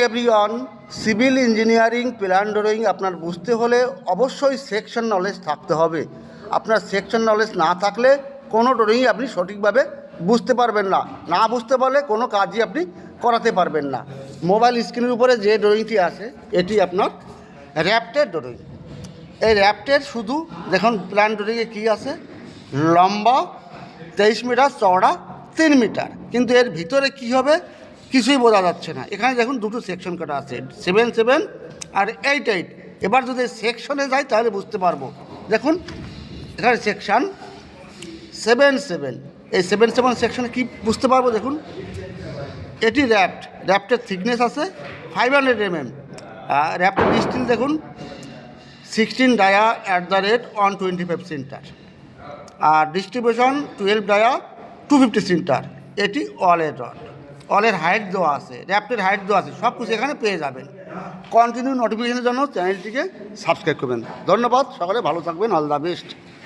Everyone, civil engineering plan drawing আপনার বুঝতে হলে অবশ্যই সেকশন নলেজ থাকতে হবে। আপনার সেকশন নলেজ না থাকলে কোনো ড্রয়িং আপনি সঠিকভাবে বুঝতে পারবেন না, না বুঝতে পারলে কোনো কাজই আপনি করাতে পারবেন না। মোবাইল স্ক্রিনের উপরে যে ড্রয়িংটি আছে এটি আপনার র্যাপ্টের ড্রয়িং। এই র্যাপ্টের শুধু দেখুন প্ল্যান ড্রয়িংয়ে কী আছে, লম্বা 23 মিটার, চওড়া 3 মিটার, কিন্তু এর ভিতরে কি হবে কিছুই বোঝা যাচ্ছে না। এখানে দেখুন দুটো সেকশন কাটা আছে, 7-7 আর 8-8। এবার যদি সেকশনে যাই তাহলে বুঝতে পারবো। দেখুন এখানে সেকশন 7-7, এই 7-7 সেকশনে কি বুঝতে পারবো, দেখুন এটি র্যাপ্টের থিকনেস আছে 500 mm। র্যাপ্টের স্টিল দেখুন 16 ডায়া @125 সেন্টার, আর ডিস্ট্রিবিউশন 12 ডায়া 250 সেন্টার। এটি অলের রড, অলের হাইট দেওয়া আছে, র্যাপ্টের হাইট দেওয়া আছে, সব কিছু এখানে পেয়ে যাবেন। কন্টিনিউ নোটিফিকেশনের জন্য চ্যানেলটিকে সাবস্ক্রাইব করবেন। ধন্যবাদ, সকলে ভালো থাকবেন, অল দ্য বেস্ট।